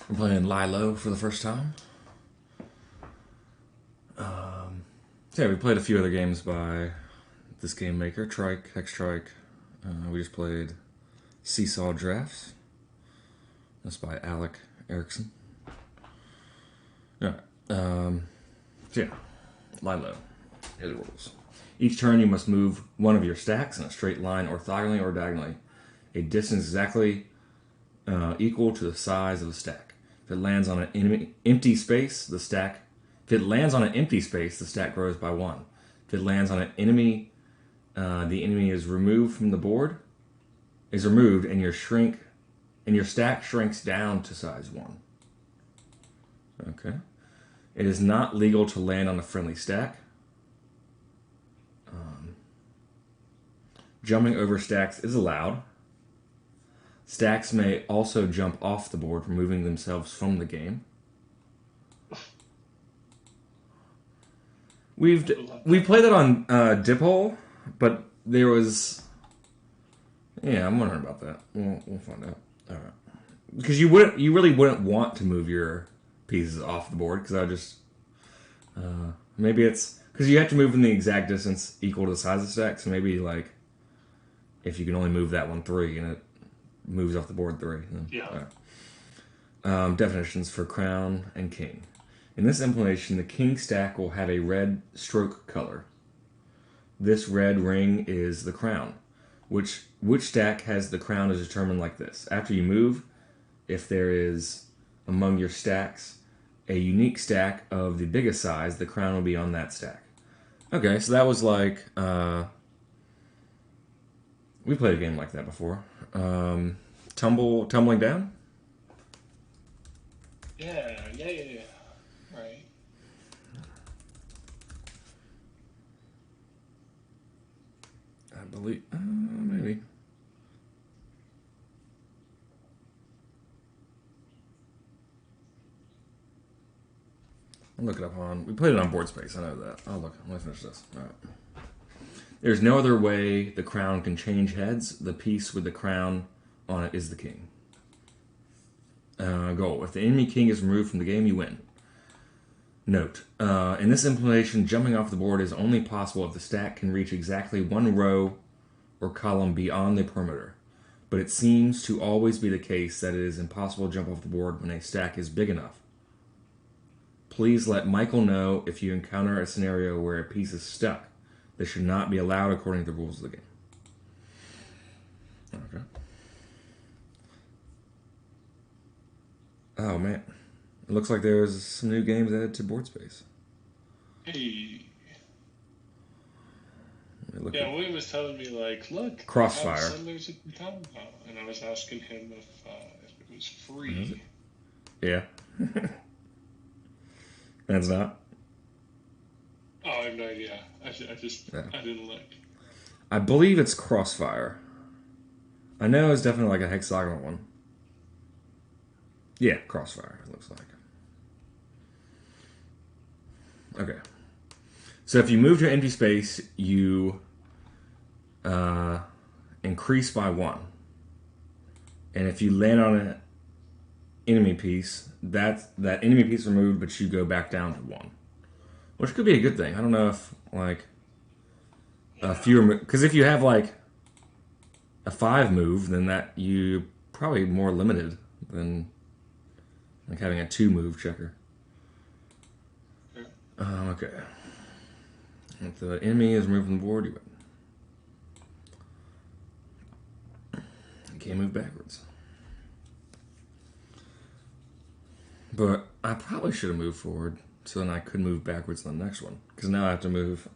I'm playing Lielow for the first time. So yeah, we played a few other games by this game maker, Trike, Hex Trike. We just played Seesaw Drafts. That's by Alek, Erickson. Alright. So yeah, Lielow. Here's the rules. Each turn you must move one of your stacks in a straight line orthogonally or diagonally, a distance exactly equal to the size of the stack. If it lands on an empty space, the stack. If it lands on an empty space, the stack grows by 1. If it lands on an enemy, the enemy is removed from the board. Is removed, and your stack shrinks down to size 1. Okay. It is not legal to land on a friendly stack. Jumping over stacks is allowed. Stacks may also jump off the board, removing themselves from the game. We played that on Diphole, but there was. Yeah, I'm wondering about that. We'll find out. All right, because you really wouldn't want to move your pieces off the board, because I just maybe it's because you have to move in the exact distance equal to the size of the stack. So maybe like if you can only move that one 3 and it moves off the board 3. Then, yeah. Right. Definitions for crown and king. In this implementation, the king stack will have a red stroke color. This red ring is the crown. Which stack has the crown is determined like this. After you move, if there is among your stacks a unique stack of the biggest size, the crown will be on that stack. Okay, so that was like we played a game like that before. Tumbling down. Yeah. Right. I believe maybe. I'll look it up on. We played it on Board Space. I know that. I'll look. Let me finish this. All right. There's no other way the crown can change heads. The piece with the crown on it is the king. Goal. If the enemy king is removed from the game, you win. Note. In this implementation, jumping off the board is only possible if the stack can reach exactly one row or column beyond the perimeter. But it seems to always be the case that it is impossible to jump off the board when a stack is big enough. Please let Michael know if you encounter a scenario where a piece is stuck. This should not be allowed according to the rules of the game. Okay. Oh, man. It looks like there's some new games added to Board Space. Hey. Yeah, William was telling me, like, look, Crossfire. Settlers at the town now. And I was asking him if it was free. Yeah. That's not? Oh, I have no idea. I didn't look. I believe it's Crossfire. I know it's definitely like a hexagonal one. Yeah, Crossfire, it looks like. Okay. So if you move to an empty space, you increase by 1. And if you land on an enemy piece, that enemy piece removed, but you go back down to 1. Which could be a good thing. I don't know if, like, fewer... Because if you have, like, a 5 move, then that you probably more limited than, like, having a 2 move checker. Okay. If the enemy is removed from the board, you win. You can't move backwards. But I probably should have moved forward so then I could move backwards on the next one. Because now I have to move.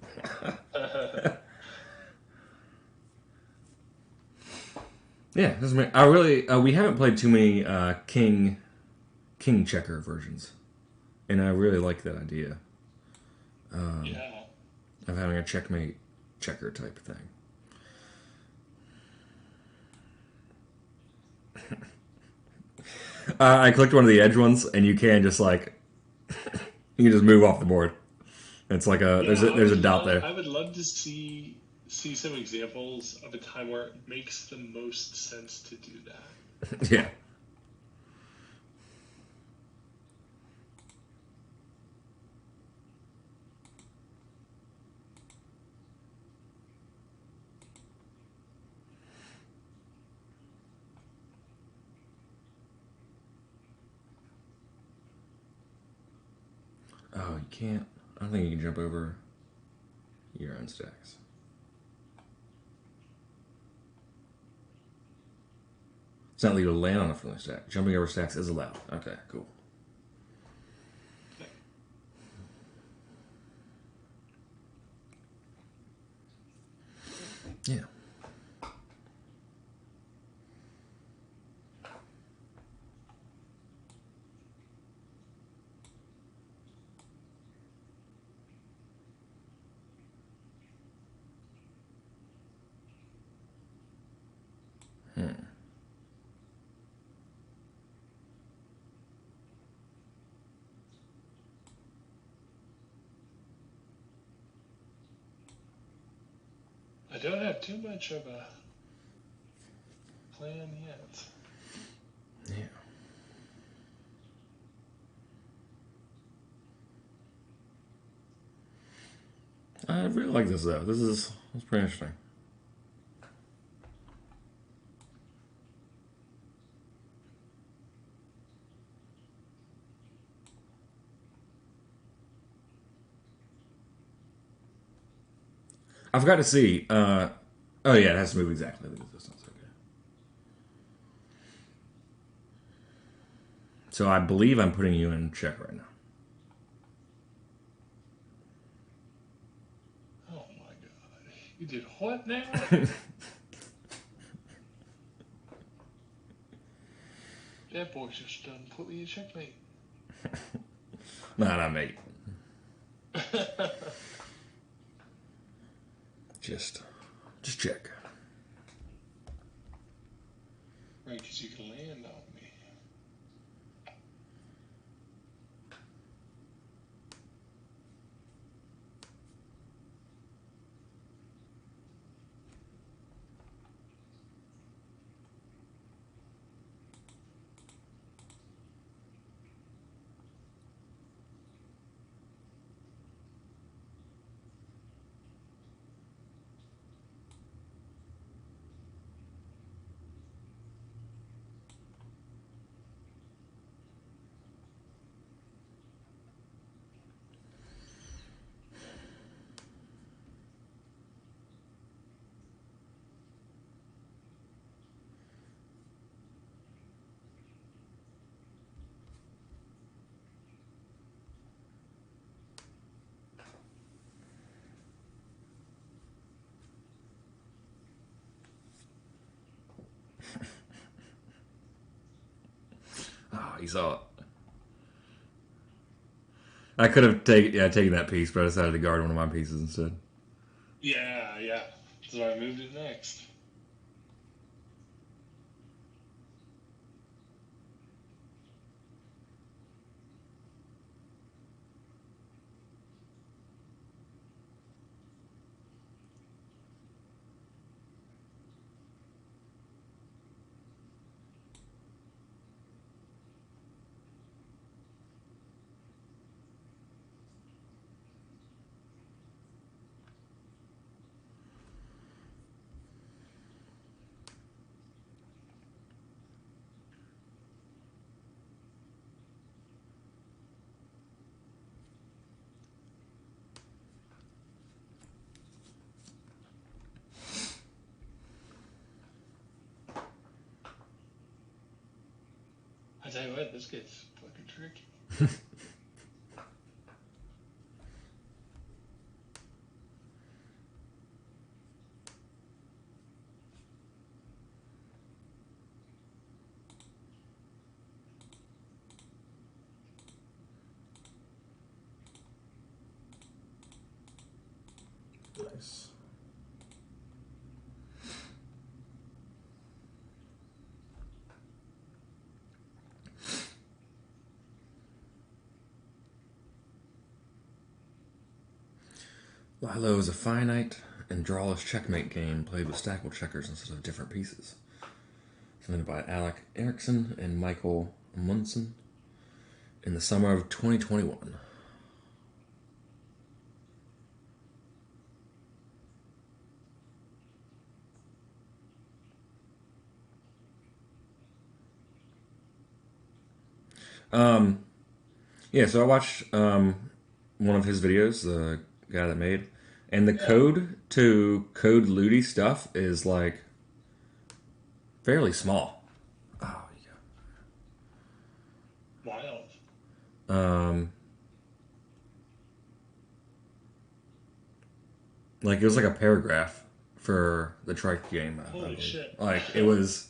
Yeah, I really... we haven't played too many king checker versions. And I really like that idea. Of having a checkmate checker type thing. I clicked one of the edge ones, and you can just like you can just move off the board. It's like there's a dot there. I would love to see some examples of a time where it makes the most sense to do that. Yeah. can't. I don't think you can jump over your own stacks. It's not legal to land on a friendly stack. Jumping over stacks is allowed. Okay, cool. Yeah. I don't have too much of a plan yet. Yeah. I really like this though. This is pretty interesting. I forgot to see. Oh yeah, it has to move exactly the distance. Okay. So I believe I'm putting you in check right now. Oh my god. You did what now? That boy's just done put me in checkmate. Nah, not mate. Just check. Right, because you can land on me. Oh, he saw it. I could have taken that piece, but I decided to guard one of my pieces instead. Yeah. So I moved it next. I tell you what, this gets fucking tricky. Nice. Lielow is a finite and drawless checkmate game played with stackable checkers instead of different pieces. Invented by Alek, Erickson, and Michael Amundsen in the summer of 2021. Yeah, so I watched one of his videos, the guy that made, and the Yeah. code to code Ludi stuff is like fairly small. Oh, Wild. yeah. Like it was like a paragraph for the trike game. I Holy believe. shit. Like it was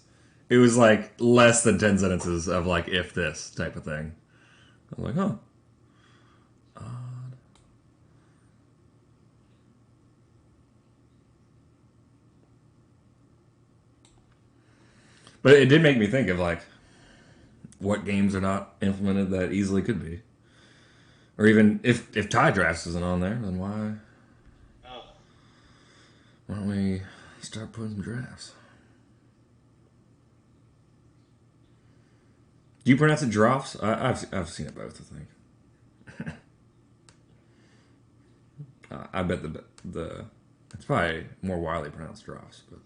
like less than 10 sentences of like if this type of thing. I was like, huh. But it did make me think of like what games are not implemented that easily could be. Or even if tie drafts isn't on there, then Oh. why don't we start putting some drafts? Do you pronounce it drafts? I've seen it both, I think. I bet the it's probably more widely pronounced drafts, but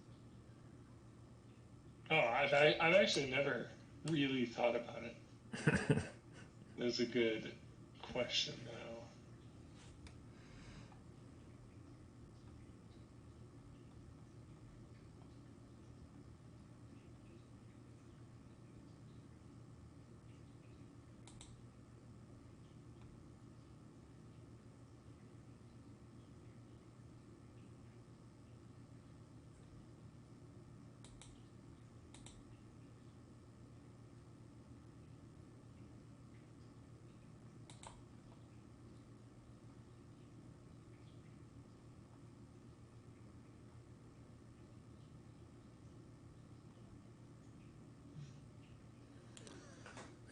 Oh, I've actually never really thought about it. That's a good question, though.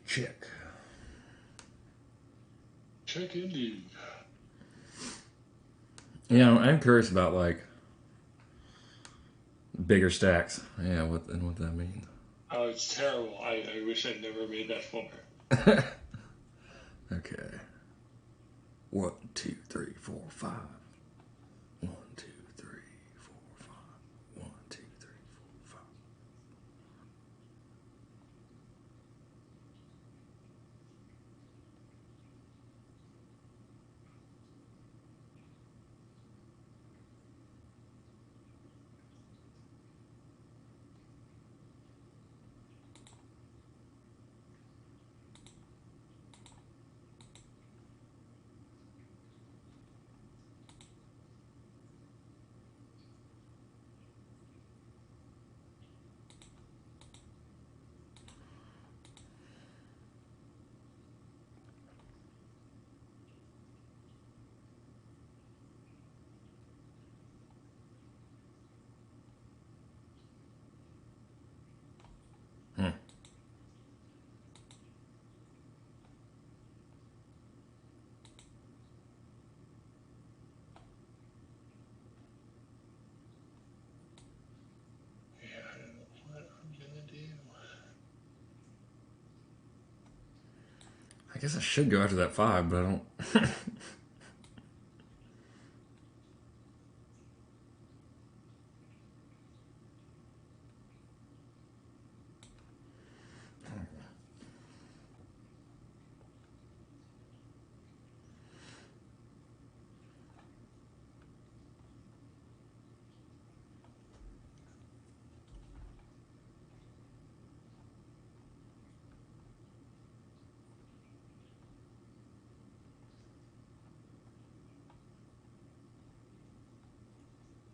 check. Check indeed. Yeah, I'm curious about like bigger stacks. Yeah, what that means. Oh, it's terrible. I wish I'd never made that form. Okay. 1, 2, 3, 4, 5. 1, 2, 3, 4, 5. 1, 2, 3, 4, 5. Yeah, I don't know what I'm gonna do. I guess I should go after that 5, but I don't.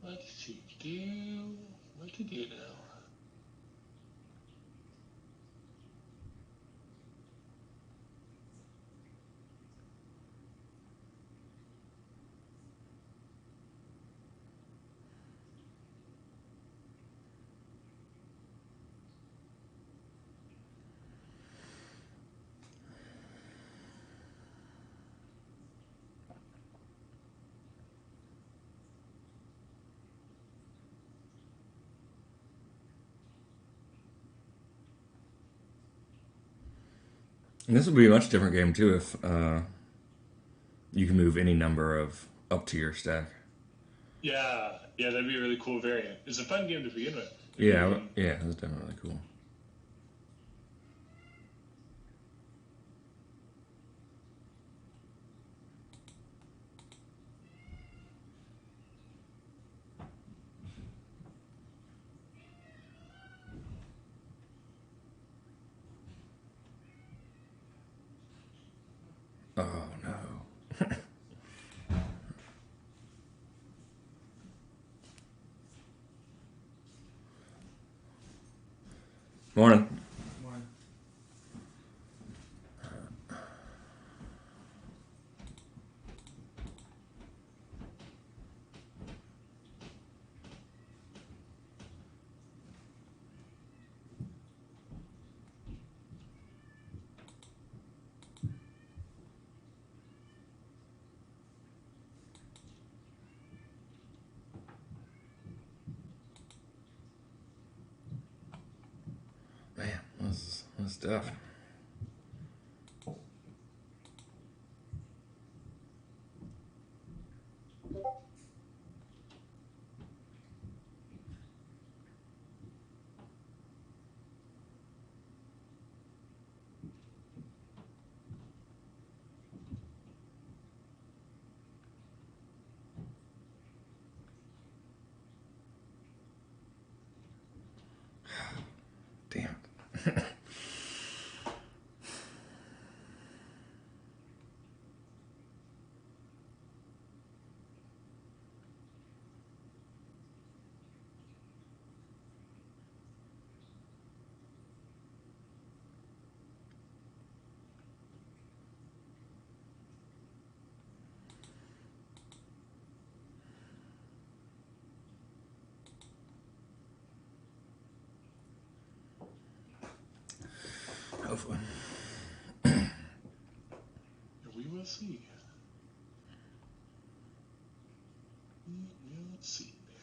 Let's see. What to do now? And this would be a much different game too if you can move any number of up to your stack. Yeah, that'd be a really cool variant. It's a fun game to begin with. Yeah, that's definitely cool. Morning. Man, this stuff. Damn it. Hopefully. We will see. We will see now.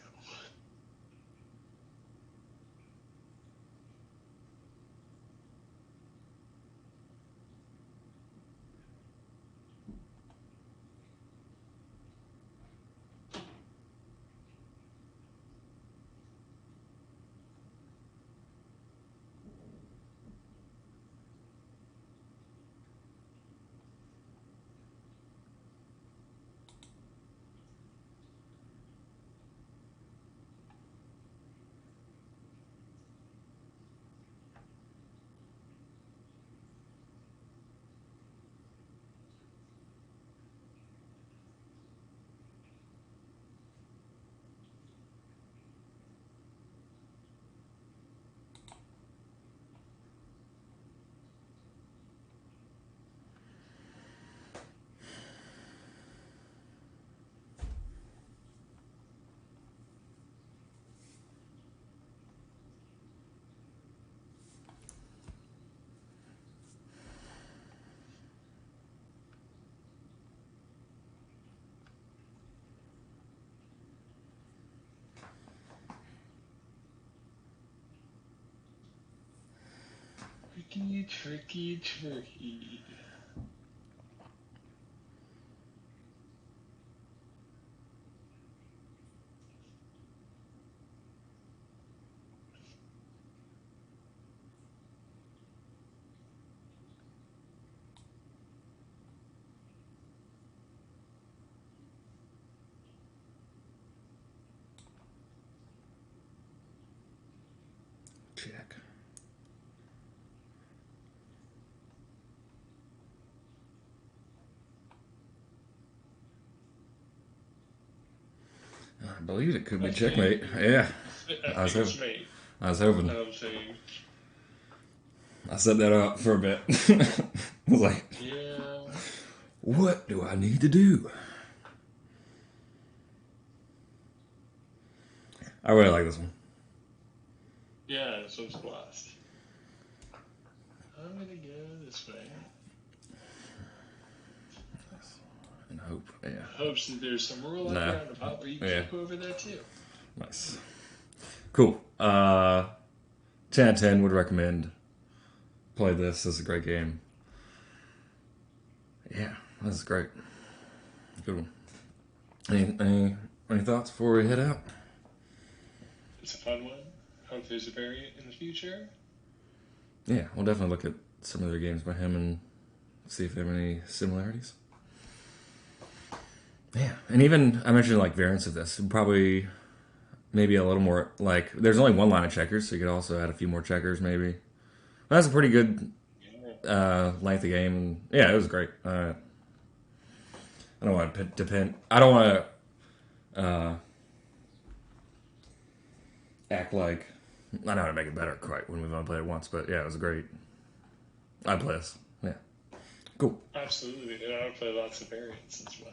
Tricky. Check. I believe it could be checkmate. Yeah. I was hoping. I'm saying. I set that up for a bit. I was like, Yeah. what do I need to do? I really like this one. Yeah, this one's blast. I'm gonna go this way. And hope, yeah. Hopes that there's some real luck around the pop where you can keep over there too. Nice. Cool. 10 out of 10 would recommend. Play this. This is a great game. Yeah, this is great. Good one. Any thoughts before we head out? It's a fun one. Hope there's a variant in the future. Yeah, we'll definitely look at some of their games by him and see if there are any similarities. Yeah, and even I mentioned like variants of this. Probably maybe a little more like there's only one line of checkers, so you could also add a few more checkers maybe. That's a pretty good length of game. Yeah, it was great. I don't want to depend. I don't want to act like I know how to make it better quite when we've only played it once, but yeah, it was great. I'd play this. Yeah. Cool. Absolutely. And I would play lots of variants as well.